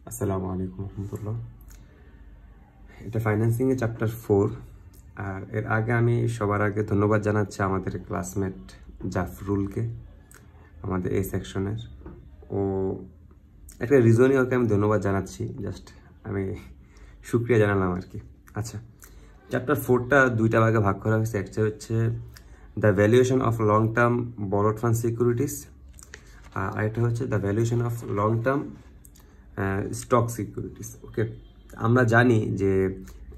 আসসালামু আলাইকুম রহমতুল্লাহ। এটা ফাইন্যান্সিং এর চ্যাপ্টার 4। আর এর আগে আমি সবার আগে ধন্যবাদ জানাচ্ছি আমাদের ক্লাসমেট জাফরুলকে, আমাদের এই সেকশনের। ও একটা রিজনই ওকে আমি ধন্যবাদ জানাচ্ছি, জাস্ট আমি শুকরিয়া জানালাম আর কি। আচ্ছা, চ্যাপ্টার 4টা দুইটা ভাগে ভাগ করা হয়েছে। একটা হচ্ছে the valuation of long term borrowed fund securities, আর আরেকটা হচ্ছে the valuation of long term stock securities. Okay, আমরা জানি যে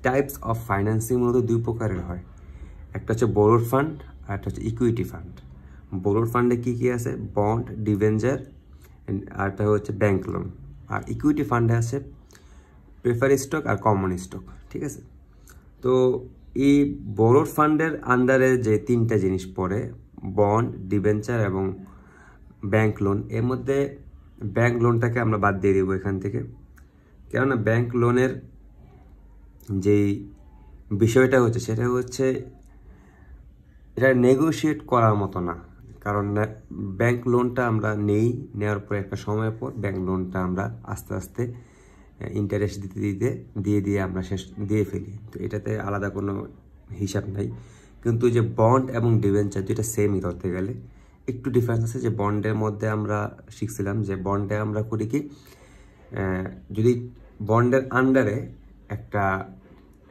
টাইপস অফ ফাইন্যান্সিং মূলত দুই প্রকারের হয়। একটা হচ্ছে বরোড ফান্ড আর একটা হচ্ছে ইকুইটি ফান্ড। বরোড ফান্ডে কী কী আছে? বন্ড, ডিভেঞ্চার, আর একটা হচ্ছে ব্যাংক লোন। আর ইকুইটি ফান্ডে আছে প্রেফারি স্টক আর কমন স্টক। ঠিক আছে, তো এই বরোড ফান্ডের আন্ডারে যে তিনটা জিনিস পড়ে, বন্ড, ডিভেঞ্চার এবং ব্যাংক লোন, এর মধ্যে ব্যাংক লোনটাকে আমরা বাদ দিয়ে দেবো এখান থেকে। কেননা ব্যাংক লোনের যেই বিষয়টা হচ্ছে সেটা হচ্ছে এটা নেগোশিয়েট করার মতো না। কারণ ব্যাংক লোনটা আমরা নেওয়ার পরে একটা সময়ের পর ব্যাংক লোনটা আমরা আস্তে আস্তে ইন্টারেস্ট দিতে দিয়ে আমরা শেষ দিয়ে ফেলি। তো এটাতে আলাদা কোনো হিসাব নাই। কিন্তু যে বন্ড এবং ডিভেঞ্চার দুইটা সেমই ধরতে গেলে, একটু ডিফারেন্স আছে। যে বন্ডের মধ্যে আমরা শিখছিলাম যে বন্ডে আমরা করি কি, যদি বন্ডের আন্ডারে একটা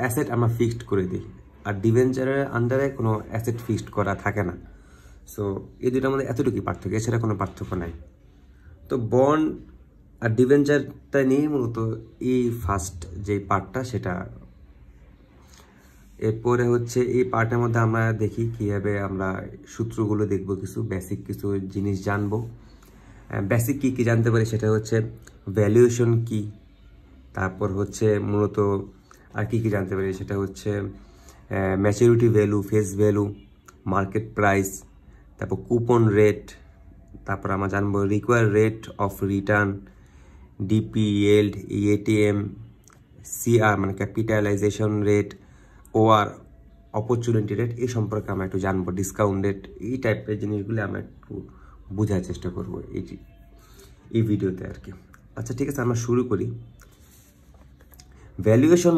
অ্যাসেট আমরা ফিক্সড করে দিই, আর ডিভেঞ্চারের আন্ডারে কোনো অ্যাসেট ফিক্সড করা থাকে না। সো এই দুটোর মধ্যে এতটুকুই পার্থক্য, এছাড়া কোনো পার্থক্য নাই। তো বন্ড আর ডিভেঞ্চারটা নিয়ে মূলত এই ফার্স্ট যে পার্টটা সেটা। এরপরে হচ্ছে এই পার্টের মধ্যে আমরা দেখি কীভাবে আমরা সূত্রগুলো দেখব, কিছু বেসিক কিছু জিনিস জানবো। বেসিক কী কী জানতে পারি সেটা হচ্ছে ভ্যালুয়েশন কি, তারপর হচ্ছে মূলত আর কী কী জানতে পারি সেটা হচ্ছে maturity value, face value, market price, তারপর কুপন রেট, তারপর আমরা জানবো required rate of return, DP, yield, ATM, CR মানে capitalisation rate, or opportunity rate, এই সম্পর্কে আমরা একটু জানবো। ডিসকাউন্ট রেট, এই টাইপের জিনিসগুলো আমরা একটু বোঝার চেষ্টা করবো এই ভিডিওতে আর কি। আচ্ছা ঠিক আছে, আমরা শুরু করি। ভ্যালুয়েশন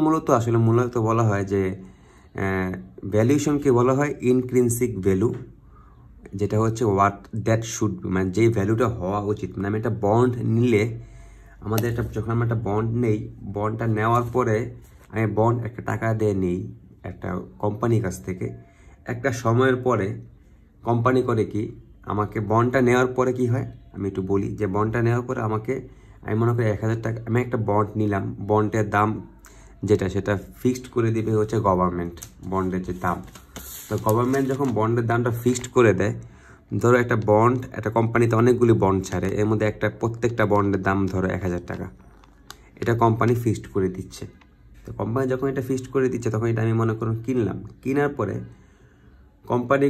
মূলত বলা হয় যে ভ্যালুয়েশনকে বলা হয় ইনট্রিনসিক ভ্যালু, যেটা হচ্ছে হোয়াট দ্যাট শুড, মানে যেই ভ্যালুটা হওয়া উচিত। মানে আমি একটা বন্ড নিলে আমাদের যখন আমরা একটা বন্ড নেই, বন্ডটা নেওয়ার পরে আমি বন্ড একটা টাকা দিয়ে নিই একটা কোম্পানির কাছ থেকে। একটা সময়ের পরে কোম্পানি করে কি, আমাকে বন্ডটা নেওয়ার পরে কি হয় আমি একটু বলি। যে বন্ডটা নেওয়ার পরে আমাকে, আমি মনে করি 1000 টাকা আমি একটা বন্ড নিলাম, বন্ডের দাম সেটা ফিক্সড করে দিবে হচ্ছে গভর্নমেন্ট, বন্ডের যে দাম। তো গভর্নমেন্ট যখন বন্ডের দামটা ফিক্সড করে দেয়, ধরো একটা বন্ড, একটা কোম্পানিতে অনেকগুলি বন্ড ছাড়ে, এর মধ্যে প্রত্যেকটা বন্ডের দাম ধরো 1000 টাকা, এটা কোম্পানি ফিক্সড করে দিচ্ছে। তো কোম্পানি যখন এটা ফিক্সড করে দিচ্ছে তখন এটা আমি মনে করুন কিনলাম। কেনার পরে কোম্পানি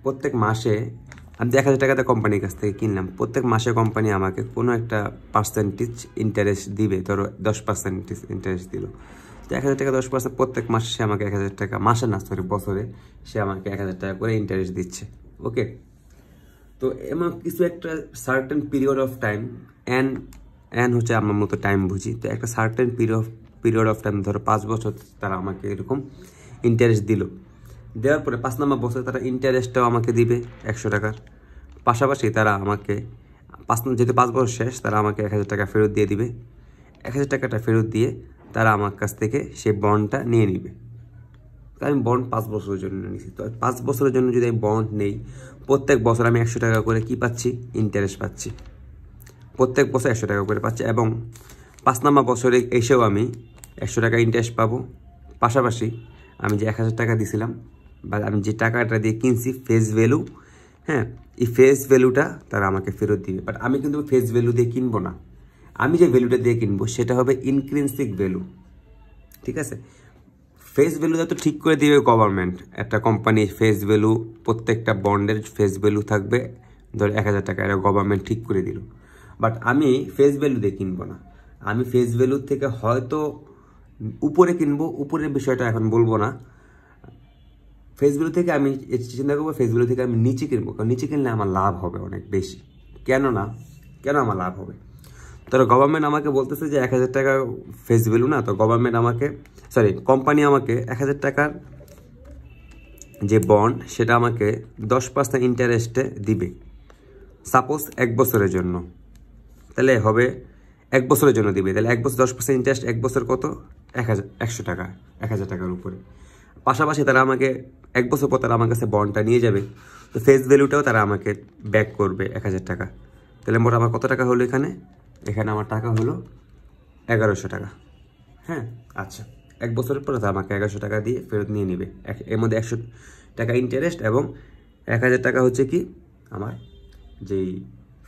প্রত্যেক মাসে, আমি 1000 টাকাতে কোম্পানির কাছ থেকে কিনলাম, প্রত্যেক মাসে কোম্পানি আমাকে কোনো একটা পার্সেন্টেজ ইন্টারেস্ট দিবে। ধরো 10% ইন্টারেস্ট দিল, তো 1000 টাকা 10%, প্রত্যেক মাসে সে আমাকে 1000 টাকা, মাসে না সরি বছরে সে আমাকে 1000 টাকা করে ইন্টারেস্ট দিচ্ছে। ওকে, তো এমন কিছু একটা certain period of time, N হচ্ছে আমার মতো টাইম বুঝি। তো একটা সার্টেন পিরিয়ড অফ টাইম, ধরো 5 বছর তারা আমাকে এরকম ইন্টারেস্ট দিল। দেওয়ার পরে 5 নম্বর বছরে তারা ইন্টারেস্টটাও আমাকে দিবে 100 টাকার। পাশাপাশি তারা আমাকে যেহেতু 5 বছর শেষ, তারা আমাকে 1000 টাকা ফেরত দিয়ে দিবে। 1000 টাকাটা ফেরত দিয়ে তারা আমার কাছ থেকে সেই বন্ডটা নিয়ে নিবে। আমি বন্ড 5 বছরের জন্য নিয়েছি। তো 5 বছরের জন্য যদি আমি বন্ড নেই, প্রত্যেক বছর আমি 100 টাকা করে কি পাচ্ছি, ইন্টারেস্ট পাচ্ছি। প্রত্যেক বছর 100 টাকা করে পাচ্ছি, এবং 5 নম্বর বছরে এসেও আমি 100 টাকা ইন্টারেস্ট পাবো। পাশাপাশি আমি যে 1000 টাকা দিয়েছিলাম বা আমি যে টাকাটা দিয়ে কিনছি, ফেস ভ্যালু, হ্যাঁ, এই ফেস ভ্যালুটা তারা আমাকে ফেরত দিবে। বাট আমি কিন্তু ফেস ভ্যালু দিয়ে কিনবো না, আমি যে ভ্যালুটা দিয়ে কিনবো সেটা হবে ইনট্রিনসিক ভ্যালু। ঠিক আছে, ফেস ভ্যালুটা তো ঠিক করে দিবে গভর্নমেন্ট। একটা কোম্পানির ফেস ভ্যালু, প্রত্যেকটা বন্ডের ফেস ভ্যালু থাকবে ধর 1000 টাকা, এটা গভর্নমেন্ট ঠিক করে দিল। বাট আমি ফেস ভ্যালু দিয়ে কিনবো না, আমি ফেস ভ্যালু থেকে হয়তো উপরে কিনবো, উপরের বিষয়টা এখন বলবো না। ফেস ভ্যালু থেকে আমি চিন্তা করবো, ফেস ভ্যালু থেকে আমি নিচে কিনবো, কারণ নিচে কিনলে আমার লাভ হবে অনেক বেশি। কেন আমার লাভ হবে? তো গভর্নমেন্ট আমাকে বলতেছে যে 1000 টাকা ফেস ভ্যালু না, তো গভর্নমেন্ট আমাকে কোম্পানি আমাকে 1000 টাকার যে বন্ড সেটা আমাকে 10% ইন্টারেস্টে দিবে, সাপোজ 1 বছরের জন্য। তাহলে হবে 1 বছরের জন্য দিবে, তাহলে 1 বছর 10% ইন্টারেস্ট, 1 বছর কত 100 টাকা, 1000 টাকার উপরে। পাশাপাশি তারা আমাকে 1 বছর পর তারা আমার কাছে বন্ডটা নিয়ে যাবে, তো ফেস ভ্যালুটাও তারা আমাকে ব্যাক করবে 1000 টাকা। তাহলে মোট আমার কত টাকা হলো এখানে আমার টাকা হলো 1100 টাকা। হ্যাঁ আচ্ছা, 1 বছরের পরে তারা আমাকে 1100 টাকা দিয়ে ফেরত নিয়ে নেবে। এর মধ্যে 100 টাকা ইন্টারেস্ট এবং 1000 টাকা হচ্ছে কি আমার যেই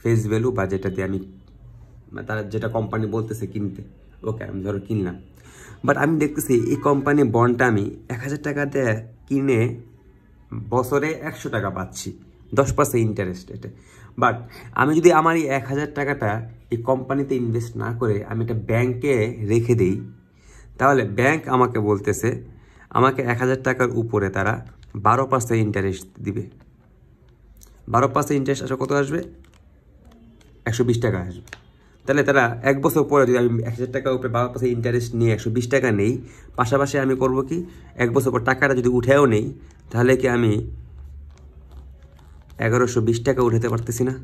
ফেস ভ্যালু বা যেটা দিয়ে আমি তারা যেটা কোম্পানি বলতেছে কিনতে, ওকে আমি ধরো কিনলাম। বাট আমি দেখতেছি এই কোম্পানি বন্ডটা আমি 1000 টাকা দিয়ে কিনে বছরে 100 টাকা পাচ্ছি, 10% ইন্টারেস্ট এটা। বাট আমি যদি আমার এই 1000 টাকাটা এই কোম্পানিতে ইনভেস্ট না করে আমি একটা ব্যাংকে রেখে দিই, তাহলে ব্যাংক আমাকে বলতেছে আমাকে 1000 টাকার উপরে তারা 12% ইন্টারেস্ট দিবে। 12% ইন্টারেস্ট আসলে কত আসবে? 120 টাকা আসবে। তাহলে তারা 1 বছর পরে যদি আমি 1000 টাকার উপরে 12% ইন্টারেস্ট নিয়ে 120 টাকা নেই, পাশাপাশি আমি করব কি 1 বছর পর টাকাটা যদি উঠেও নেই, তাহলে কি আমি 1120 টাকা উঠাতে পারতেছি না?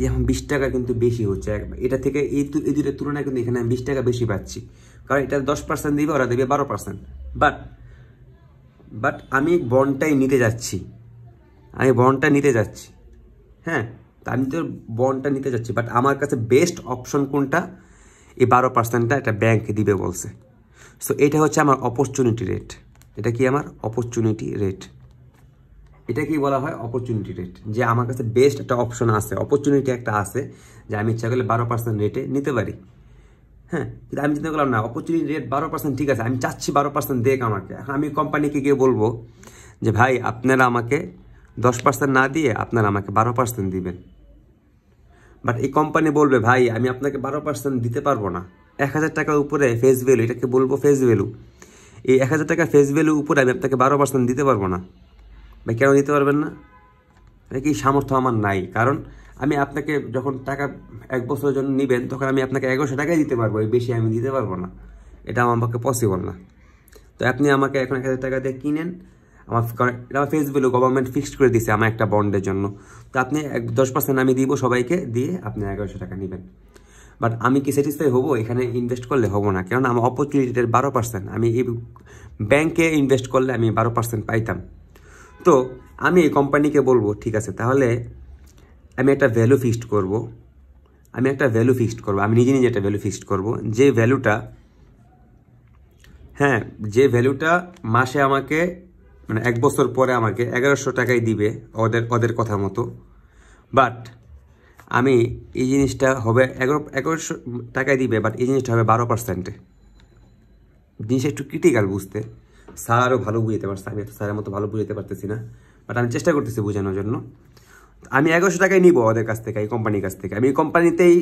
এখন 20 টাকা কিন্তু বেশি হচ্ছে এটা থেকে, এই দুটোর তুলনায় কিন্তু এখানে আমি 20 টাকা বেশি পাচ্ছি, কারণ এটা 10% দিবে, ওরা দেবে 12%। বাট আমি বন্ডটাই নিতে যাচ্ছি, হ্যাঁ, তা আমি তো বন্ডটা নিতে যাচ্ছি, বাট আমার কাছে বেস্ট অপশন কোনটা? এই 12%টা একটা ব্যাংক দিবে বলছে। সো এটা হচ্ছে আমার অপরচুনিটি রেট। এটা কি আমার অপরচুনিটি রেট? এটা কি বলা হয়? Opportunity rate. যে আমার কাছে বেস্ট একটা অপশন আছে, অপরচুনিটি একটা আছে যে আমি ইচ্ছা করলে 12% রেটে নিতে পারি। হ্যাঁ, কিন্তু আমি চিন্তা করলাম না, অপরচুনিটি রেট 12% ঠিক আছে, আমি চাচ্ছি 12% দেখ আমাকে। এখন আমি কোম্পানিকে গিয়ে বলবো যে ভাই আপনারা আমাকে 10% না দিয়ে আপনারা আমাকে 12% দিবেন। বাট এই কোম্পানি বলবে ভাই আমি আপনাকে 12% দিতে পারবো না, 1000 টাকার উপরে ফেস ভ্যালু, এটাকে বলবো ফেস ভ্যালু, এই 1000 টাকা ফেস ভ্যালু উপরে আমি আপনাকে 12% দিতে পারবো না। ভাই কেন দিতে পারবেন না? কি সামর্থ্য আমার নাই, কারণ আমি আপনাকে যখন টাকা 1 বছরের জন্য নেবেন তখন আমি আপনাকে 1100 টাকাই দিতে পারবো, এই বেশি আমি দিতে পারবো না, এটা আমার পক্ষে পসিবল না। তো আপনি আমাকে এখন 1000 টাকা দিয়ে কিনেন, আমার ফেস ভ্যালু গভর্নমেন্ট ফিক্সড করে দিছে আমার একটা বন্ডের জন্য, তো আপনি 10% আমি দিব সবাইকে, দিয়ে আপনি 1100 টাকা নেবেন। বাট আমি কি স্যাটিসফাই হবো এখানে ইনভেস্ট করলে? হবো না, কারণ আমার অপরচুনিটির 12%, আমি এই ব্যাংকে ইনভেস্ট করলে আমি 12% পাইতাম। তো আমি এই কোম্পানিকে বলবো ঠিক আছে, তাহলে আমি একটা ভ্যালু ফিক্সড করব, আমি নিজে একটা ভ্যালু ফিক্সড করব, যে ভ্যালুটা মাসে আমাকে মানে 1 বছর পরে আমাকে 1100 টাকাই দিবে ওদের কথা মতো। বাট আমি এই জিনিসটা হবে 1100 টাকায় দিবে, বাট এই জিনিসটা হবে 12%। জিনিসটা একটু ক্রিটিক্যাল বুঝতে, স্যার আরও ভালো বুঝতে পারছে, আমি স্যারের মতো ভালো বুঝতে পারতেছি না, বাট আমি চেষ্টা করতেছি বোঝানোর জন্য। আমি 1100 টাকায় নিব ওদের কাছ থেকে, এই কোম্পানির কাছ থেকে, আমি এই কোম্পানিতেই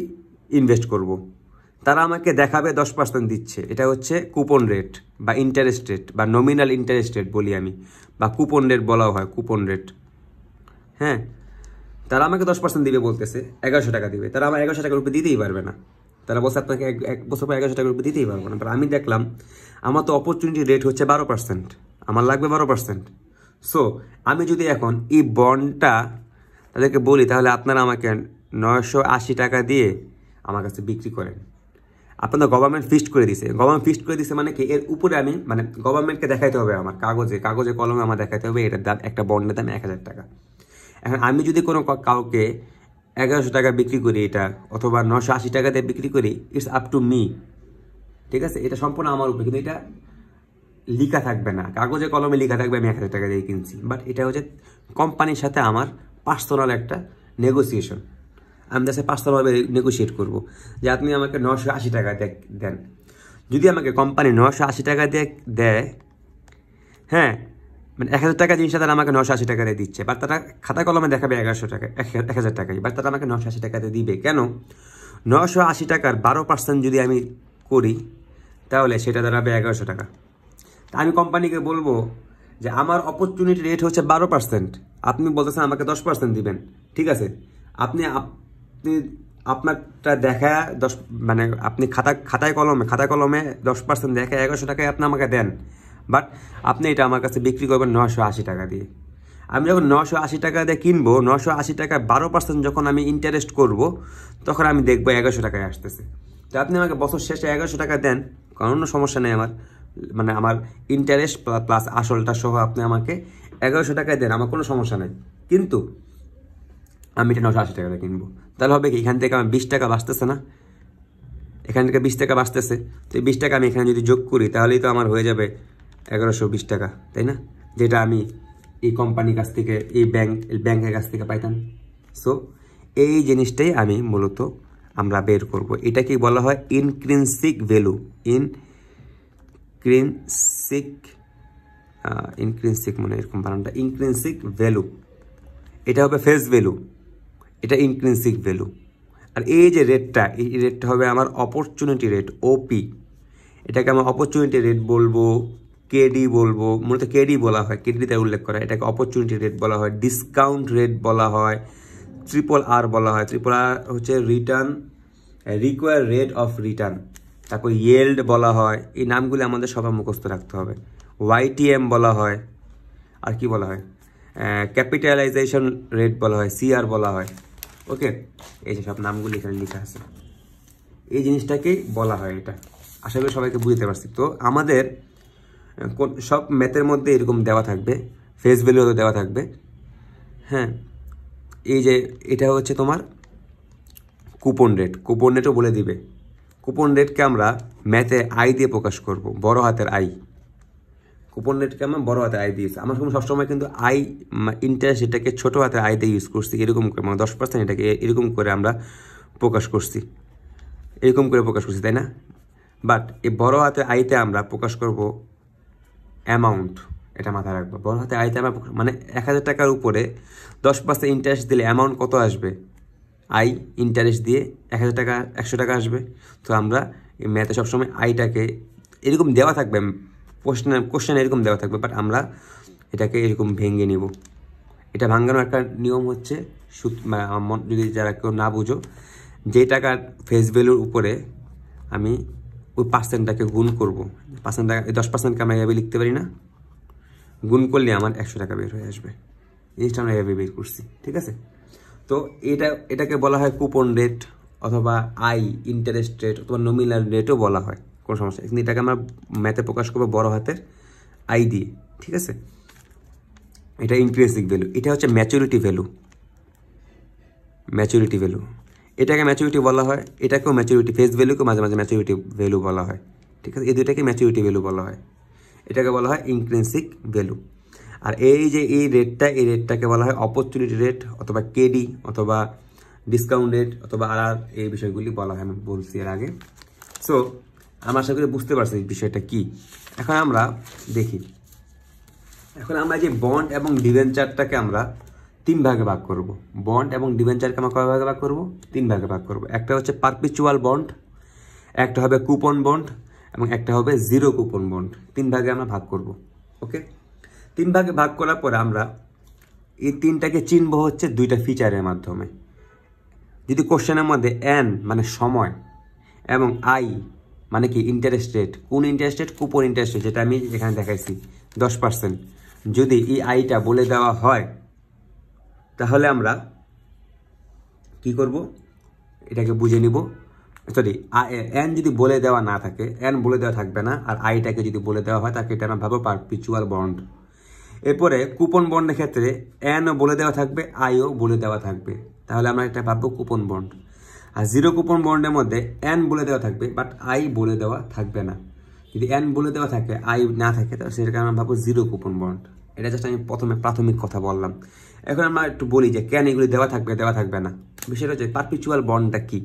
ইনভেস্ট করব। তারা আমাকে দেখাবে 10% দিচ্ছে, এটা হচ্ছে কুপন রেট বা ইন্টারেস্ট রেট বা নমিনাল ইন্টারেস্ট রেট বলি আমি, বা কুপন রেট বলাও হয়, কুপন রেট। হ্যাঁ, তারা আমাকে 10% দিবে বলতেছে, 1100 টাকা দিবে, তারা আমার 1100 টাকার উপরে দিতেই পারবে না। তারা বলছে আপনাকে 1 বছর পর 1100 টাকার উপরে দিতেই পারবো না। আমি দেখলাম আমার তো অপরচুনিটি রেট হচ্ছে 12%, আমার লাগবে 12%। সো আমি যদি এখন এই বন্ডটা তাদেরকে বলি, তাহলে আপনারা আমাকে 980 টাকা দিয়ে আমার কাছে বিক্রি করেন। আপনাদের গভর্নমেন্ট ফিক্সড করে দিছে, মানে কি এর উপরে আমি মানে গভর্নমেন্টকে দেখাইতে হবে, আমার কাগজে কলমে আমার দেখাইতে হবে এটার দাম, একটা বন্ডের দাম 1000 টাকা। এখন আমি যদি কোনো কাউকে 1100 টাকা বিক্রি করি এটা, অথবা 980 টাকা দিয়ে বিক্রি করি, ইটস আপ টু মি, ঠিক আছে, এটা সম্পূর্ণ আমার উপরে। কিন্তু এটা লেখা থাকবে না, কাগজে কলমে লেখা থাকবে আমি 1000 টাকা দিয়ে কিনছি, বাট এটা হচ্ছে কোম্পানির সাথে আমার পার্সোনাল একটা নেগোসিয়েশন। আমি তার সাথে পার্সোনালভাবে নেগোসিয়েট করবো যে আপনি আমাকে 980 টাকা দেন। যদি আমাকে কোম্পানি 980 টাকা দিয়ে দেয়, হ্যাঁ, মানে 1000 টাকা জিনিসটা তারা আমাকে 980 টাকা দিয়ে দিচ্ছে, বাট তারা খাতা কলমে দেখাবে 1100 টাকা, 1000 টাকাই, বাট তারা আমাকে 980 টাকাতে দিবে। কেন? 980 টাকার 12% যদি আমি করি, তাহলে সেটা দাঁড়াবে 1100 টাকা। তা আমি কোম্পানিকে বলবো যে আমার অপরচুনিটি রেট হচ্ছে 12%, আপনি বলতেছেন আমাকে 10% দিবেন, ঠিক আছে, আপনি আপনারটা দেখা 10 মানে আপনি খাতায় কলমে 10% দেখে 1100 টাকায় আপনি আমাকে দেন, বাট আপনি এটা আমার কাছে বিক্রি করবেন 980 টাকা দিয়ে। আমি যখন 980 টাকা দিয়ে কিনবো, 980 টাকা 12% যখন আমি ইন্টারেস্ট করব, তখন আমি দেখবো 1100 টাকায় আসতেছে। তো আপনি আমাকে বছর শেষে 1100 টাকা দেন, কোনো সমস্যা নেই আমার, মানে আমার ইন্টারেস্ট প্লাস আসলটা সহ আপনি আমাকে 1100 টাকায় দেন, আমার কোনো সমস্যা নেই। কিন্তু আমি এটা 980 টাকা কিনবো, তাহলে হবে কি, এখান থেকে আমার 20 টাকা বাঁচতেছে না? এখান থেকে 20 টাকা বাঁচতেছে, তো এই 20 টাকা আমি এখানে যদি যোগ করি, তাহলেই তো আমার হয়ে যাবে 1120 টাকা, তাই না? যেটা আমি এই কোম্পানির কাছ থেকে, এই ব্যাংকের কাছ থেকে পাইতাম। সো এই জিনিসটাই আমি মূলত আমরা বের করব। এটা কি বলা হয়? ইনক্রিনসিক ভ্যালু। ইনক্রিনসিক মানে এরকম বানানটা, ইনক্রিনসিক ভ্যালু। এটা হবে ফেস ভ্যালু, এটা ইনক্রিনসিক ভ্যালু। আর এই যে রেটটা, এই রেটটা হবে আমার অপরচুনিটি রেট, ওপি। এটাকে আমরা অপরচুনিটি রেট বলবো, কেডি বলবো, মূলত কেডি বলা হয়, কেডিতে উল্লেখ করা। এটাকে অপরচুনিটি রেট বলা হয়, ডিসকাউন্ট রেট বলা হয়, RRR বলা হয়। RRR হচ্ছে রিকোয়ার রেট অফ রিটার্ন। তারপর ইয়েল্ড বলা হয়। এই নামগুলি আমাদের সবার মুখস্থ রাখতে হবে। YTM বলা হয়, আর কি বলা হয়, ক্যাপিটালাইজেশন রেট বলা হয়, CR বলা হয়। ওকে, এই যে সব নামগুলি এখানে লেখা আছে, এই জিনিসটাকেই বলা হয়। এটা আশা করি সবাইকে বুঝতে পারছি। তো আমাদের সব ম্যাথের মধ্যে এরকম দেওয়া থাকবে, ফেস ভ্যালু দেওয়া থাকবে। হ্যাঁ, এই যে এটা হচ্ছে তোমার কুপন রেটও বলে দিবে। কুপন রেটকে আমরা ম্যাথে আই দিয়ে প্রকাশ করব, বড় হাতের আই। কুপন রেটকে আমরা বড় হাতের আই দিয়েছি। আমরা সবসময় কিন্তু আই ইন্টারেস্ট এটাকে ছোটো হাতের আই দিয়ে ইউজ করছি, এরকম করে, মানে 10% এটাকে এরকম করে আমরা প্রকাশ করছি, তাই না? বাট এই বড় হাতের আইতে আমরা প্রকাশ করব অ্যামাউন্ট। এটা মাথায় রাখবো, বড় হাতের আইতে আমরা মানে 1000 টাকার উপরে 10% ইন্টারেস্ট দিলে অ্যামাউন্ট কত আসবে? আই ইন্টারেস্ট দিয়ে 1000 টাকা 100 টাকা আসবে। তো আমরা এই ম্যাথে সবসময় আইটাকে এরকম দেওয়া থাকবে, কোশ্চেন এরকম দেওয়া থাকবে, বাট আমরা এটাকে এরকম ভেঙে নিব। এটা ভাঙানোর একটা নিয়ম হচ্ছে, যদি যারা কেউ না বুঝো, যে টাকার ফেস ভ্যালুর উপরে আমি ওই পার্সেন্টটাকে গুণ করব, 10%কে আমরা এভাবে লিখতে পারি না? গুণ করলে আমার 100 টাকা বের হয়ে আসবে। জিনিসটা আমরা এভাবে বের করছি, ঠিক আছে? তো এটাকে বলা হয় কুপন রেট, অথবা আই ইন্টারেস্ট রেট, অথবা নমিনাল রেটও বলা হয়, কোনো সমস্যা। কিন্তু এটাকে আমরা ম্যাথে প্রকাশ করবো বড় হাতের আই দিয়ে, ঠিক আছে? এটা ইন্ট্রিনসিক ভ্যালু। এটা হচ্ছে ম্যাচুরিটি ভ্যালু। এটাকে ম্যাচুরিটি বলা হয়, এটাকেও ম্যাচুরিটি, ফেস ভ্যালুকে মাঝে মাঝে ম্যাচুরিটি ভ্যালু বলা হয়, ঠিক আছে? এই দুইটাকে ম্যাচুরিটি ভ্যালু বলা হয়, এটাকে বলা হয় ইন্ট্রিনসিক ভ্যালু। আর এই যে এই রেটটাকে বলা হয় অপরচুনিটি রেট, অথবা কেডি, অথবা ডিসকাউন্ট রেট, অথবা RR। এই বিষয়গুলি বলা হয়, আমি বলছি এর আগে। সো আমরা আশা করি বুঝতে পারছি বিষয়টা কি। এখন আমরা দেখি, যে বন্ড এবং ডিবেঞ্চারটাকে আমরা 3 ভাগে ভাগ করব। বন্ড এবং ডিবেঞ্চারকে আমরা কয় ভাগে ভাগ করব? 3 ভাগে ভাগ করব। একটা হচ্ছে পারপিচুয়াল বন্ড, একটা হবে কুপন বন্ড, এবং একটা হবে জিরো কুপন বন্ড। 3 ভাগে আমরা ভাগ করব। ওকে, 3 ভাগে ভাগ করার পরে আমরা এই 3টাকে চিনব হচ্ছে 2টা ফিচারের মাধ্যমে। যদি কোশ্চেনের মধ্যে এন মানে সময়, এবং আই মানে কি ইন্টারেস্ট রেট, কোন interest rate? Coupon interest rate, যেটা আমি এখানে দেখাইছি 10%। যদি এই আইটা বলে দেওয়া হয়, তাহলে আমরা কি করব? এটাকে বুঝে নিব। সরি, এন যদি বলে দেওয়া না থাকে, এন বলে দেওয়া থাকবে না, আর আইটাকে যদি বলে দেওয়া হয়, তাকে এটা আমরা ভাবো পারপিচুয়াল বন্ড। এরপরে কুপন বন্ডের ক্ষেত্রে এনও বলে দেওয়া থাকবে, আইও বলে দেওয়া থাকবে, তাহলে আমরা এটা ভাববো কুপন বন্ড। আর জিরো কুপন বন্ডের মধ্যে এন বলে দেওয়া থাকবে, বাট আই বলে দেওয়া থাকবে না। যদি এন বলে দেওয়া থাকে, আই না থাকে, তাহলে সেটাকে আমরা ভাববো জিরো কুপন বন্ড। এটা জাস্ট আমি প্রথমে প্রাথমিক কথা বললাম। এখন আমরা একটু বলি যে কেন এগুলি দেওয়া থাকবে না। বিষয়টা হচ্ছে পারপিচুয়াল বন্ডটা কি?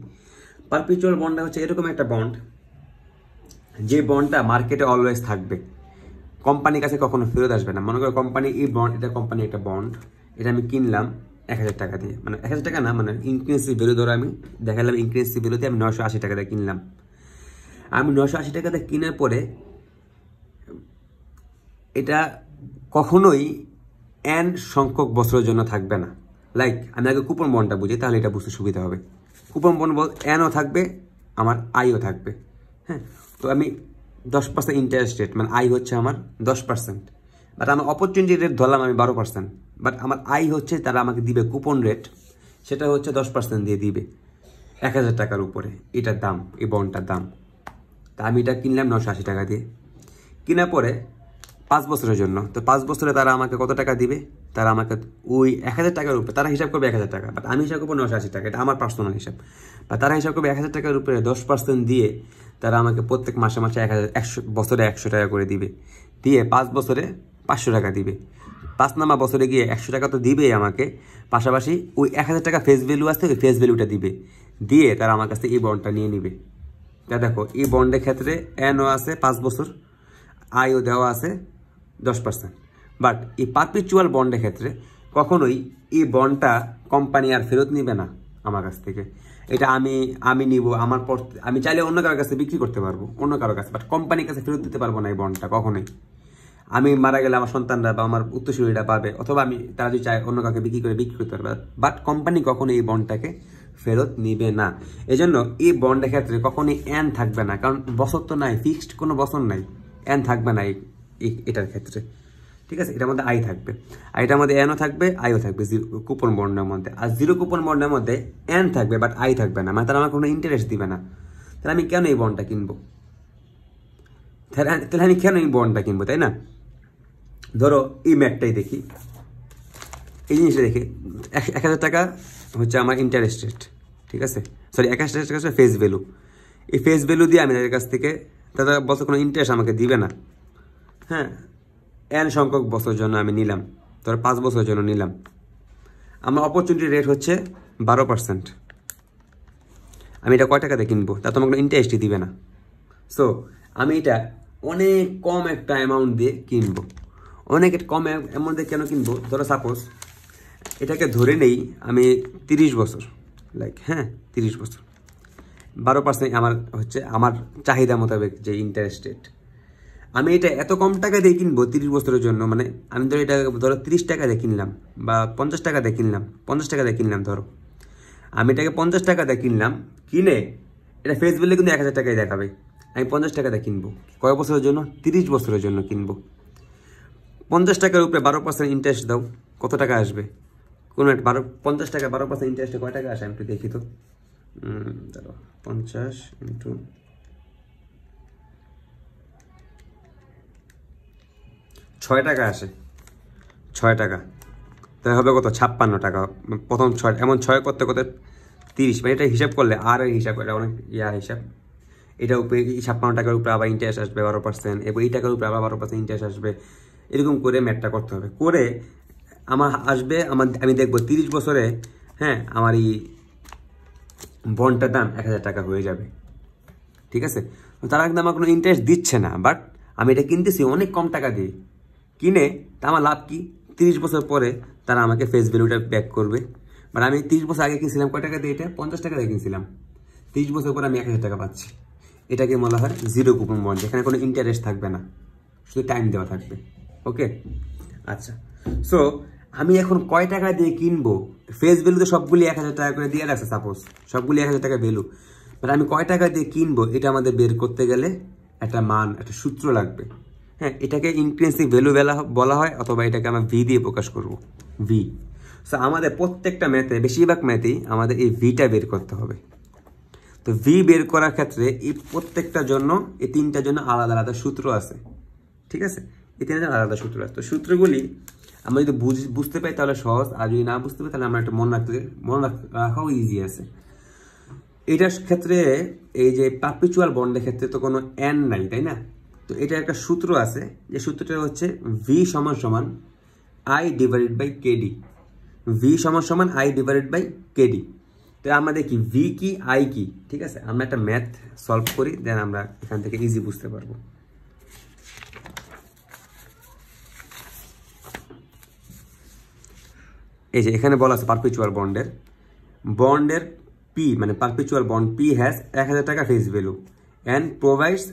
পারপিচুয়াল বন্ডটা হচ্ছে এরকম একটা বন্ড, যে বন্ডটা মার্কেটে অলওয়েজ থাকবে, কোম্পানির কাছে কখনো ফেরত আসবে না। মনে করো কোম্পানি এই বন্ড, এটা কোম্পানি একটা বন্ড, এটা আমি কিনলাম 1000 টাকা দিয়ে, মানে 1000 টাকা না, মানে ইনক্রিনসিভ ভ্যালু ধরো আমি দেখালাম, ইনক্রিনসিভ ভ্যালু দিয়ে আমি 980 টাকা দিয়ে কিনলাম। আমি 980 টাকা দিয়ে কেনার পরে এটা কখনোই এন সংখ্যক বছরের জন্য থাকবে না। লাইক আমি আগে কুপন বন্ডটা বুঝি, তাহলে এটা বুঝতে সুবিধা হবে। কুপন বন্ড এনও থাকবে, আমার আইও থাকবে। হ্যাঁ, তো আমি 10% ইন্টারেস্ট রেট, মানে আই হচ্ছে আমার 10%, বাট আমার অপরচুনিটি রেট ধরলাম আমি 12%, বাট আমার আই হচ্ছে তারা আমাকে দিবে কুপন রেট, সেটা হচ্ছে 10% দিয়ে দিবে 1000 টাকার উপরে। এটার দাম, এই বন্ডটার দাম। তা আমি এটা কিনলাম 980 টাকা দিয়ে। কেনার পরে 5 বছরের জন্য, তো 5 বছরে তারা আমাকে কত টাকা দিবে? তারা আমাকে ওই 1000 টাকার উপরে, তারা হিসাব করবে 1000 টাকা, বাট আমি হিসাব করবো 980 টাকা, এটা আমার পার্সোনাল হিসাব। বা তারা হিসাব করবে 1000 টাকার উপরে 10% দিয়ে তারা আমাকে প্রত্যেক মাসে মাসে 100 বছরে 100 টাকা করে দিবে, দিয়ে 5 বছরে 500 টাকা দিবে। 5 নাম্বার বছরে গিয়ে 100 টাকা তো দিবেই আমাকে, পাশাপাশি ওই 1000 টাকা ফেস ভ্যালু আছে, ওই ফেস ভ্যালুটা দিবে, দিয়ে তারা আমার কাছ থেকে এই বন্ডটা নিয়ে নিবে। তা দেখো, এই বন্ডের ক্ষেত্রে এনও আছে 5 বছর, আইও দেওয়া আছে 10%, বাট এই পারপিচুয়াল বন্ডের ক্ষেত্রে কখনোই এই বন্ডটা কোম্পানি আর ফেরত নিবে না আমার কাছ থেকে। এটা আমি নিব, আমার পর আমি চাইলে অন্য কারোর কাছে বিক্রি করতে পারবো, অন্য কারোর কাছে, বাট কোম্পানির কাছে ফেরত দিতে পারবো না এই বন্ডটা কখনোই। আমি মারা গেলে আমার সন্তানরা বা আমার উত্তরসূরিরা পাবে, অথবা আমি তারা যদি চায় অন্য কাউকে বিক্রি করতে পারবে, বাট কোম্পানি কখনো এই বন্ডটাকে ফেরত নিবে না। এই জন্য এই বন্ডের ক্ষেত্রে কখনোই এন থাকবে না, কারণ বছর তো নাই, ফিক্সড কোনো বছর নাই, এন থাকবে না এটার ক্ষেত্রে। ঠিক আছে, এটার মধ্যে আই থাকবে, আর এটার মধ্যে এনও থাকবে, আইও থাকবে কুপন বন্ডের মধ্যে। আর জিরো কুপন বন্ডের মধ্যে এন থাকবে বাট আই থাকবে না, মানে তারা আমার কোনো ইন্টারেস্ট দিবে না। তাহলে আমি কেন এই বন্ডটা কিনবো? তাহলে আমি কেন এই বন্ডটা কিনবো, তাই না? ধরো এই ম্যাটটাই দেখি, এই জিনিসটা দেখি, 1000 টাকা হচ্ছে আমার ইন্টারেস্ট রেট, ঠিক আছে, সরি 1000 টাকা হচ্ছে ফেস ভ্যালু। এই ফেস ভ্যালু দিয়ে আমি তাদের কাছ থেকে, তারা বছর কোনো ইন্টারেস্ট আমাকে দিবে না। হ্যাঁ, এন সংখ্যক বছরের জন্য আমি নিলাম, ধরো 5 বছরের জন্য নিলাম, আমার অপরচুনিটি রেট হচ্ছে 12%। আমি এটা কয় টাকাতে কিনবো? তা তোমাকে কোনো ইন্টারেস্টই দিবে না। সো আমি এটা অনেক কম একটা অ্যামাউন্ট দিয়ে কিনবো। অনেক কম অ্যামাউন্ট দিয়ে কেন কিনবো? ধরো সাপোজ এটাকে ধরে নেই আমি 30 বছর, লাইক, হ্যাঁ 30 বছর, 12% আমার হচ্ছে আমার চাহিদা মোতাবেক যে ইন্টারেস্ট রেট। আমি এটা এত কম টাকা দিয়ে কিনবো 30 বছরের জন্য, মানে আমি ধরো এটা ধরো 30 টাকা দিয়ে কিনলাম, বা 50 টাকা দিয়ে কিনলাম, 50 টাকা দিয়ে কিনলাম, ধরো আমি এটাকে 50 টাকা দিয়ে কিনলাম, কিনে এটা ফেস ভ্যালু কিন্তু 1000 টাকায় দেখাবে। আমি 50 টাকা দিয়ে কিনবো, কয় বছরের জন্য? 30 বছরের জন্য কিনবো। 50 টাকার উপরে 12% ইন্টারেস্ট দাও, কত টাকা আসবে? কোনো একটা 50 টাকা 12% ইন্টারেস্টে কয় টাকা আসে আমি একটু দেখি তো। ধরো 50 ইন্টু 6 টাকা আসে, 6 টাকা, তাই হবে কত? 56 টাকা। প্রথম 6, এমন 6 করতে করতে 30, মানে এটা হিসাব করলে আর হিসাব, এটা অনেক হিসাব। এটা উপরে 56 টাকার উপরে আবার ইন্টারেস্ট আসবে 12%, এবং এই টাকার উপরে আবার 12% ইন্টারেস্ট আসবে। এরকম করে ম্যাথটা করতে হবে, করে আমার আসবে, আমি দেখবো 30 বছরে, হ্যাঁ, আমার এই বন্ডটার দাম 1000 টাকা হয়ে যাবে। ঠিক আছে, তারা কিন্তু আমার কোনো ইন্টারেস্ট দিচ্ছে না, বাট আমি এটা কিনতেছি অনেক কম টাকা দিয়ে কিনে, তা আমার লাভ কি? 30 বছর পরে তারা আমাকে ফেস ভ্যালুটা ব্যাক করবে। বাট আমি 30 বছর আগে কিনছিলাম কয় টাকা দিয়ে? এটা 50 টাকা দিয়ে কিনছিলাম, 30 বছর পরে আমি 1000 টাকা পাচ্ছি। এটাকে বলা হয় জিরো কুপন বন্ড, যেখানে কোনো ইন্টারেস্ট থাকবে না, শুধু টাইম দেওয়া থাকবে। ওকে, আচ্ছা, সো আমি এখন কয় টাকা দিয়ে কিনবো? ফেস ভ্যালু তো সবগুলি 1000 টাকা করে দিয়ে রাখছে, সাপোজ সবগুলি 1000 টাকা ভ্যালু, বাট আমি কয় টাকা দিয়ে কিনবো এটা আমাদের বের করতে গেলে একটা মান, একটা সূত্র লাগবে। হ্যাঁ, এটাকে ইন্ট্রিনসিক ভ্যালু বলা হয়, অথবা এটাকে আমরা ভি দিয়ে প্রকাশ করব, ভি। সো আমাদের প্রত্যেকটা ম্যাথে, বেশিরভাগ ম্যাথেই আমাদের এই ভিটা বের করতে হবে। তো ভি বের করার ক্ষেত্রে এই প্রত্যেকটার জন্য, এই তিনটার জন্য আলাদা আলাদা সূত্র আছে। ঠিক আছে, এই তিনটা আলাদা সূত্র আছে। তো সূত্রগুলি আমরা যদি বুঝতে পাই তাহলে সহজ, আর যদি না বুঝতে পাই তাহলে আমরা একটা মনে রাখাও ইজি আছে। এটার ক্ষেত্রে এই যে পারপিচুয়াল বন্ডের ক্ষেত্রে তো কোনো এন নাই, তাই না? তো এটা একটা সূত্র আছে, যে সূত্রটা হচ্ছে ভি সমান সমান I divided by KD. V সমান সমান আই ডিভাইডেড বাই কেডি। তো আমরা দেখি ভি কি, আই কি। ঠিক আছে, আমরা একটা ম্যাথ সলভ করি, দেন আমরা এখান থেকে ইজি বুঝতে পারবো। এই যে এখানে বলা আছে পারপিচুয়াল বন্ডের পি, মানে পারপিচুয়াল বন্ড পি হ্যাজ 1000 টাকা face value and provides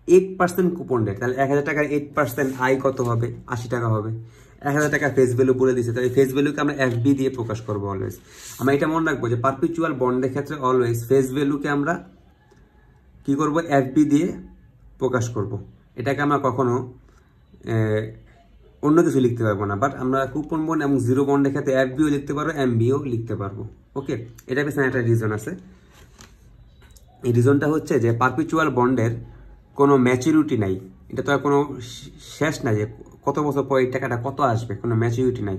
8% coupon rate. তাহলে 1000 টাকার 8% আই কত হবে? 80 টাকা হবে। 1000 টাকা ফেস ভ্যালু বলে দিচ্ছে, তো এই ফেস ভ্যালুকে আমরা এফবি দিয়ে প্রকাশ করবো অলওয়েজ। আমরা এটা মনে রাখবো যে পারপিচুয়াল বন্ডের ক্ষেত্রে অলওয়েজ ফেস ভ্যালুকে আমরা কি করব, এফবি দিয়ে প্রকাশ করব। এটাকে আমরা কখনো অন্য কিছু লিখতে পারবো না, বাট আমরা কুপন বন্ড এবং জিরো বন্ডের ক্ষেত্রে এফবিও লিখতে পারবো, এমবিও লিখতে পারবো। ওকে, এটা পেছনে একটা রিজন আছে। এই রিজনটা হচ্ছে যে পারপিচুয়াল বন্ডের কোনো ম্যাচুরিটি নাই, এটা তো আর কোনো শেষ নাই যে কত বছর পর এই টাকাটা কত আসবে, কোনো ম্যাচুরিটি নাই।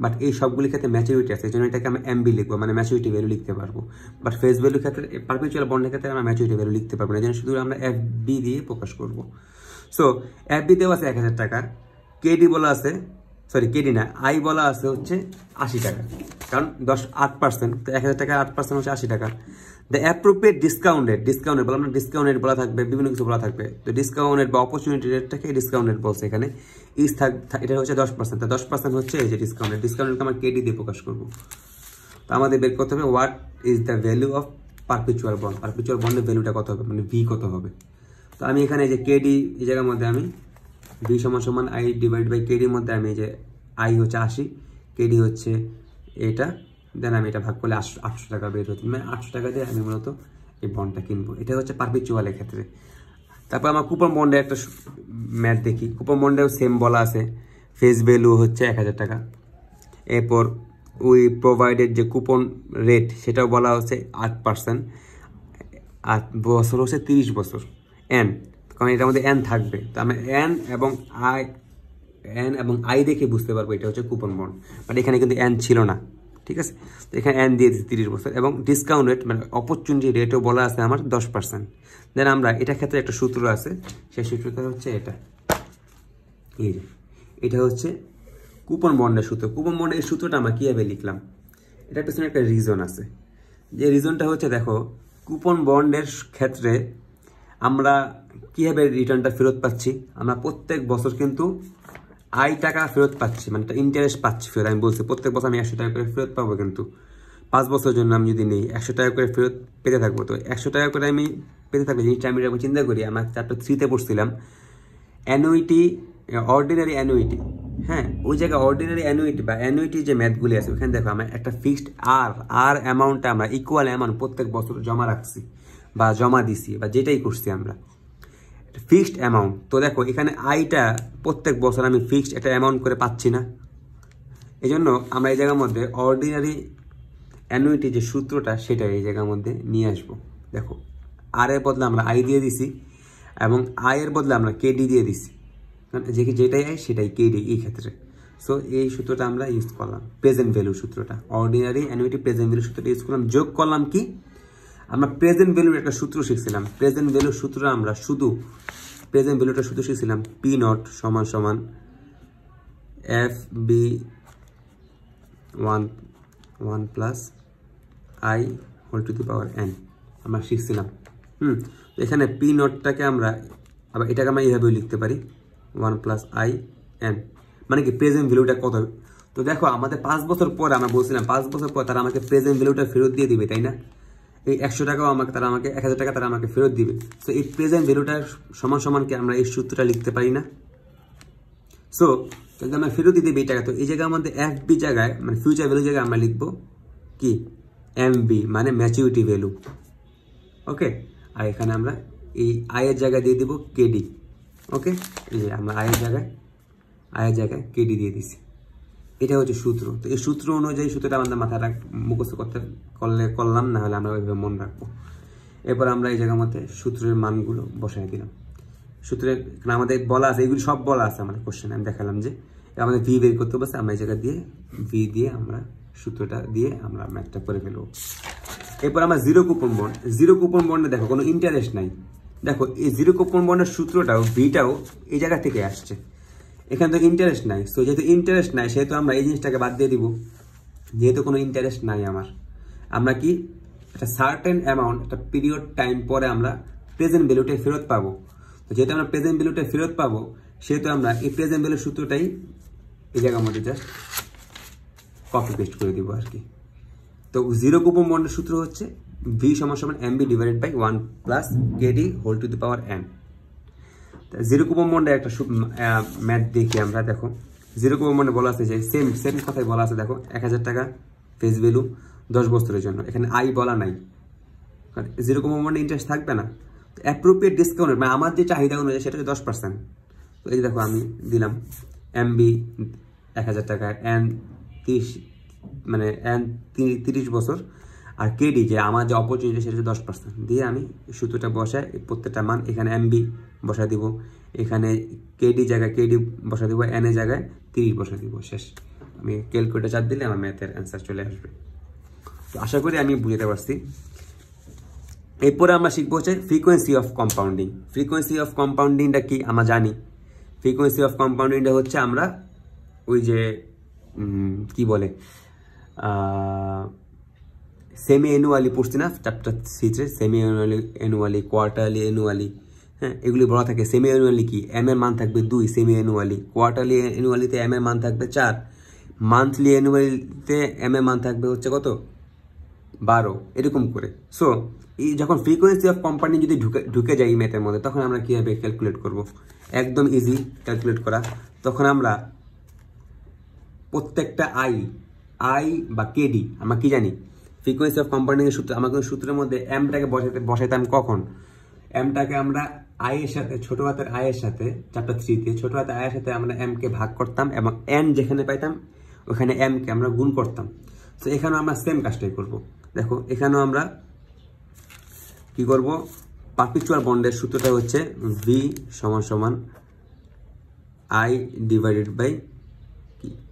বাট এই সবগুলির ক্ষেত্রে ম্যাচুরিটি আছে, এই জন্য এটাকে আমরা এমবি লিখবো, মানে ম্যাচুরিটি ভ্যালু লিখতে পারবো। বাট ফেস ভ্যালুর ক্ষেত্রে, পারপিচুয়াল বন্ডের ক্ষেত্রে আমরা ম্যাচুরিটি ভ্যালু লিখতে পারবো না, এই জন্য শুধু আমরা এফবি দিয়ে প্রকাশ করবো। সো এফবি দেওয়া আছে 1000 টাকা, কেডি বলা আছে, সরি কেডি না, আই বলা আছে হচ্ছে 80 টাকা, কারণ 8%, তো 1000 টাকা 8% হচ্ছে 80 টাকা। দ্য অ্যাপ্রোপ্রিয়েট ডিসকাউন্টেড বলা, ডিসকাউন্টেড বলা থাকবে, বিভিন্ন কিছু বলা থাকবে, তো ডিসকাউন্টেড বা অপরচুনিটি রেটটাকে ডিসকাউন্টেড বলছে এখানে। এটা হচ্ছে 10%, তো 10% হচ্ছে এই যে ডিসকাউন্টেডকে আমরা কেডি দিয়ে প্রকাশ করবো। তো আমাদের বের করতে হবে what is the value of perpetual bond, perpetual বন্ডের ভ্যালুটা কত হবে, মানে ভি কত হবে। তো আমি এখানে যে কেডি এই জায়গার মধ্যে আমি ভি সমান আই ডিভাইড বাই কেডির মধ্যে আমি যে আই হচ্ছে 80, কেডি হচ্ছে এটা, দেন আমি এটা ভাগ করলে 800 টাকা বের হচ্ছে, মানে 800 টাকা দিয়ে আমি মূলত এই বন্ডটা কিনবো। এটা হচ্ছে পারপিচুয়ালের ক্ষেত্রে। তারপর আমার কুপন বন্ডে একটা ম্যাথ দেখি, কুপন বন্ডেও সেম বলা আছে, ফেস ভ্যালু হচ্ছে 1000 টাকা। এরপর উই প্রোভাইডেড যে কুপন রেট সেটাও বলা হচ্ছে 8%, আর বছর হচ্ছে 30 বছর, এন, কারণ এটার মধ্যে এন থাকবে, তো আমরা এন এবং আই দেখে বুঝতে পারবো এটা হচ্ছে কুপন বন্ড, বাট এখানে কিন্তু এন ছিল না, ঠিক আছে। তো এখানে এন দিয়ে দিচ্ছি 30 বছর, এবং ডিসকাউন্ট রেট মানে অপরচুনিটি রেটও বলা আছে আমার 10%। দেন আমরা এটার ক্ষেত্রে একটা সূত্র আছে, সেই সূত্রটা হচ্ছে এটা, এই যে এটা হচ্ছে কুপন বন্ডের সূত্র। কুপন বন্ডের এই সূত্রটা আমরা কীভাবে লিখলাম, এটার পেছনে একটা রিজন আছে। যে রিজনটা হচ্ছে, দেখো কুপন বন্ডের ক্ষেত্রে আমরা কীভাবে রিটার্নটা ফেরত পাচ্ছি, আমরা প্রত্যেক বছর কিন্তু আই টাকা ফেরত পাচ্ছি, মানে ইন্টারেস্ট পাচ্ছি ফেরত। আমি বলছি প্রত্যেক বছর আমি 100 টাকা করে ফেরত পাবো, কিন্তু 5 বছরের জন্য আমি যদি নেই 100 টাকা করে ফেরত পেতে থাকবো। তো 100 টাকা করে আমি পেতে থাকবো, জিনিসটা আমি যখন চিন্তা করি, আমার চ্যাপ্টার 3-তে পড়ছিলাম অ্যানুইটি, অর্ডিনারি অ্যানুইটি। হ্যাঁ, ওই জায়গায় অর্ডিনারি অ্যানুইটি বা অ্যানুইটি যে ম্যাথগুলি আছে ওখানে দেখো আমরা একটা ফিক্সড আর অ্যামাউন্টটা আমরা ইকুয়াল অ্যামাউন্ট প্রত্যেক বছর জমা রাখছি বা জমা দিছি বা যেটাই করছি আমরা, ফিক্সড অ্যামাউন্ট। তো দেখো এখানে আইটা প্রত্যেক বছর আমি ফিক্সড একটা অ্যামাউন্ট করে পাচ্ছি না, এই জন্য আমরা এই জায়গার মধ্যে অর্ডিনারি অ্যানুইটি যে সূত্রটা সেটা এই জায়গার মধ্যে নিয়ে আসবো। দেখো আর এর বদলে আমরা আই দিয়ে দিছি, এবং আয়ের বদলে আমরা কেডি দিয়ে দিছি, যেটাই আয় সেটাই কেডি এই ক্ষেত্রে। সো এই সূত্রটা আমরা ইউজ করলাম, প্রেজেন্ট ভ্যালু সূত্রটা, অর্ডিনারি অ্যানুইটি প্রেজেন্ট ভ্যালু সূত্রটা ইউজ করলাম। যোগ করলাম কি, আমরা প্রেজেন্ট ভ্যালুর একটা সূত্র শিখছিলাম, প্রেজেন্ট ভ্যালুর সূত্র আমরা শুধু প্রেজেন্ট ভ্যালুটা শুধু শিখছিলাম পি নট সমান F B 1 plus I whole to the power N আমরা শিখছিলাম। এখানে পি নটটাকে আমরা আবার এটাকে আমরা এইভাবেও লিখতে পারি 1 প্লাস আই এন, মানে কি প্রেজেন্ট ভ্যালুটা কত। তো দেখো আমাদের 5 বছর পর আমরা বলছিলাম 5 বছর পর তারা আমাকে প্রেজেন্ট ভ্যালুটা ফেরত দিয়ে দিবে, তাই না? এই 100 টাকাও তারা আমাকে 1000 টাকা তারা আমাকে ফেরত দিবে। সো এই প্রেজেন্ট ভ্যালুটার সমানকে আমরা এই সূত্রটা লিখতে পারি না। সো যদি আমরা ফেরত দিয়ে দিই এই টাকা, তো এই জায়গায় আমাদের এফবি জায়গায় মানে ফিউচার ভ্যালু জায়গায় আমরা লিখবো কি এমবি, মানে ম্যাচুরিটি ভ্যালু। ওকে, আর এখানে আমরা এই আয়ের জায়গায় দিয়ে দিব কেডি। ওকে, এই যে আমরা আয়ের জায়গায় কেডি দিয়ে দিছি, এটা হচ্ছে সূত্র। তো এই সূত্র অনুযায়ী সূত্রটা আমাদের মাথায় মুখস্থ করলাম, না হলে আমরা ওইভাবে মনে রাখবো। এরপর আমরা এই জায়গার মধ্যে সূত্রের মানগুলো বসাই দিলাম। সূত্রের আমাদের বলা আছে, এগুলো সব বলা আছে আমাদের কোশ্চেনে, আমি দেখালাম যে আমাদের ভি বের করতে বলছে, আমরা এই জায়গা দিয়ে ভি দিয়ে আমরা সূত্রটা দিয়ে আমরা ম্যাথটা করে ফেলবো। এরপর আমরা জিরো কুপন বন্ডে দেখো কোনো ইন্টারেস্ট নাই। দেখো এই জিরো কুপন বন্ডের সূত্রটাও ভিটাও এই জায়গা থেকে আসছে, এখানে তো ইন্টারেস্ট নাই। সো যেহেতু ইন্টারেস্ট নাই সেহেতু আমরা এই জিনিসটাকে বাদ দিয়ে দিব, যেহেতু কোনো ইন্টারেস্ট নাই আমরা কি একটা সার্টেন অ্যামাউন্ট একটা পিরিয়ড টাইম পরে আমরা প্রেজেন্ট ভ্যালুটাই ফেরত পাবো। তো যেহেতু আমরা প্রেজেন্ট ভ্যালুটা ফেরত পাবো সেহেতু আমরা এই প্রেজেন্ট ভ্যালুর সূত্রটাই এই জায়গার মধ্যে জাস্ট কপি পেস্ট করে দিব আর কি। তো জিরো কুপন বন্ডের সূত্র হচ্ছে ভি সমান MB divided by 1 plus KD whole to the power N. Zero coupon বন্ডে একটা ম্যাথ দেখি আমরা। দেখো জিরো কুপন বন্ডে বলা আছে যে সেম কথাই বলা আছে, দেখো 1000 টাকা ফেস ভ্যালু 10 বছরের জন্য, এখানে আই বলা নাই, কারণ জিরো কুপন বন্ডে ইন্টারেস্ট থাকবে না। তো অ্যাপ্রোপ্রিয়েট ডিসকাউন্ট মানে আমার যে চাহিদা অনুযায়ী সেটা হচ্ছে 10%। তো এই দেখো আমি দিলাম এমবি 1000 টাকা, এন 30 মানে এন 30 বছর, আর কেডি যে আমার যে অপরচুনিটি সেটা হচ্ছে 10% দিয়ে আমি সূত্রটা বসায় প্রত্যেকটা মান, এখানে এমবি বসা দিব, এখানে কেডি জায়গায় কেডি বসা দিব, এন এর জায়গায় 30 বসা দিব, শেষ। আমি ক্যালকুলেটর চাপ দিলে আমার ম্যাথের অ্যান্সার চলে আসবে। তো আশা করি আমি বুঝতে পারছি। এরপরে আমরা শিখবো হচ্ছে frequency of compounding. Frequency of কম্পাউন্ডিংটা কি আমরা জানি। ফ্রিকোয়েন্সি অফ কম্পাউন্ডিংটা হচ্ছে আমরা ওই যে কি বলে সেমি অ্যানুয়ালি পড়ছি না চ্যাপ্টার 3-তে, সেমি অ্যানুয়ালি, কোয়ার্টারলি, অ্যানুয়ালি, হ্যাঁ এগুলি বলা থাকে। সেমি অ্যানুয়ালি কি, এম এর মান থাকবে 2 সেমি অ্যানুয়ালি, কোয়ার্টারলি অ্যানুয়ালিতে এম এর মান থাকবে 4, মান্থলি অ্যানুয়ালিতে এম এর মান থাকবে হচ্ছে কত 12, এরকম করে। সো এই যখন ফ্রিকোয়েন্সি অফ কম্পাউন্ডিং যদি ঢুকে যায় ম্যাথের মধ্যে, তখন আমরা কীভাবে ক্যালকুলেট করব, একদম ইজি ক্যালকুলেট করা। তখন আমরা প্রত্যেকটা আই বা কেডি আমরা কি জানি, ফ্রিকোয়েন্সি অফ কম্পাউন্ডিং এর সূত্র, আমরা কিন্তু সূত্রের মধ্যে এমটাকে বসাইতাম কখন, এমটাকে আমরা আই এর সাথে, ছোট হাতের আই এর সাথে, চ্যাপ্টার 3-তে ছোট হাতের আই এর সাথে আমরা এম কে ভাগ করতাম এবং এন যেখানে পাইতাম ওখানে এম কে আমরা গুণ করতাম। তো এখানেও আমরা সেম কাজটাই করব। দেখো এখানেও আমরা কি করব, পারপিচুয়াল বন্ডের সূত্রটা হচ্ছে ভি সমান আই ডিভাইডেড বাই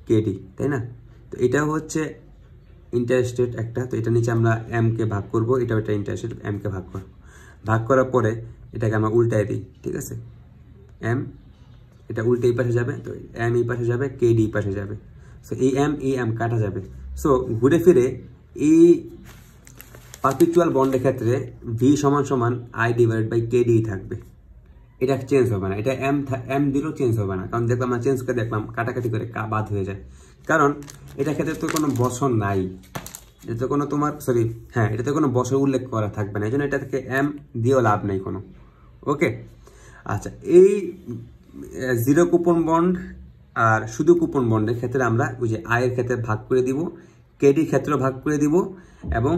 কেডি, তাই না। তো এটা হচ্ছে ইন্টারেস্ট রেট একটা, তো এটা নিচে আমরা এম কে ভাগ করব, এটা ইন্টারেস্ট রেট, এম কে ভাগ করব, ভাগ করার পরে এটাকে আমরা উল্টায় দিই, ঠিক আছে। এম এটা উল্টে এই পাশে যাবে, তো এম এই পাশে যাবে, কেডি এই পাশে যাবে। সো এই এম কাটা যাবে। সো ঘুরে ফিরে এই পারপিচুয়াল বন্ডের ক্ষেত্রে ভি সমান আই ডিভাইড বাই কেডি থাকবে, এটা চেঞ্জ হবে না। এটা এম দিলেও চেঞ্জ হবে না, কারণ দেখলাম আমরা চেঞ্জ করে দেখলাম কাটাকাটি করে বাদ হয়ে যায়, কারণ এটা ক্ষেত্রে তো কোনো বছর নাই, এটাতে কোনো তোমার এটাতে কোনো বছর উল্লেখ করা থাকবে না, এই জন্য এটা থেকে এম দিয়েও লাভ নেই কোনো। ওকে, আচ্ছা, এই জিরো কুপন বন্ড আর শুধু কুপন বন্ডের ক্ষেত্রে আমরা ওই যে আয়ের ক্ষেত্রে ভাগ করে দিব, কেডির ক্ষেত্রেও ভাগ করে দিব, এবং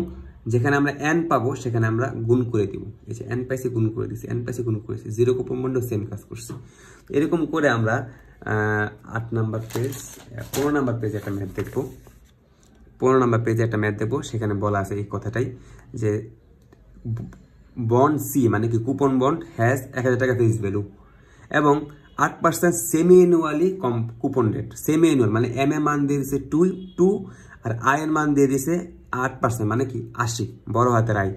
যেখানে আমরা এন পাবো সেখানে আমরা গুণ করে দিব। এই যে এন পাইসি গুণ করে দিচ্ছি, এন পাইসি গুণ করেছি, জিরো কুপন বন্ডও সেম কাজ করছি। এরকম করে আমরা 8 নাম্বার পেজ 15 নাম্বার পেজে একটা ম্যাথ দেখবো। 15 নাম্বার পেজে একটা ম্যাথ দেখবো, সেখানে বলা আছে এই কথাটাই যে বন্ড সি মানে কি কুপন বন্ড হ্যাজ 1000 টাকা ফেস ভ্যালু এবং 8% semi annually coupon rate. Semi annual মানে এম এর মান দিয়ে দিছে 2 আর আই এর মান দিয়ে দিছে 8% মানে কি 80 বড় হাতের আই,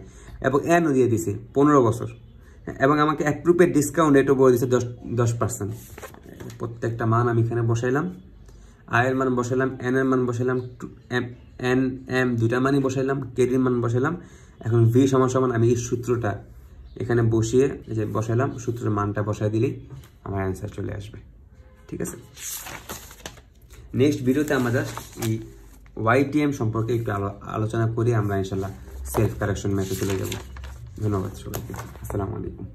এবং এনও দিয়ে দিছে 15 বছর, এবং আমাকে অ্যাপ্রুভেড ডিসকাউন্ট রেটও বলে দিছে 10%। প্রত্যেকটা মান আমি এখানে বসাইলাম, আই এর মান বসাইলাম, এন এর মান বসাইলাম, এম দুইটা মানই বসাইলাম, কেডির মান বসাইলাম। এখন ভি সমান আমি এই সূত্রটা এখানে বসিয়ে যে বসাইলাম, সূত্রের মানটা বসাই দিলেই আমার অ্যান্সার চলে আসবে, ঠিক আছে। নেক্সট ভিডিওতে আমরা জাস্ট এই ওয়াইটিএম সম্পর্কে একটু আলোচনা করি, আমরা ইনশাল্লাহ সেলফ কারেকশন ম্যাথে চলে যাব। ধন্যবাদ সবাইকে, আসসালামু আলাইকুম।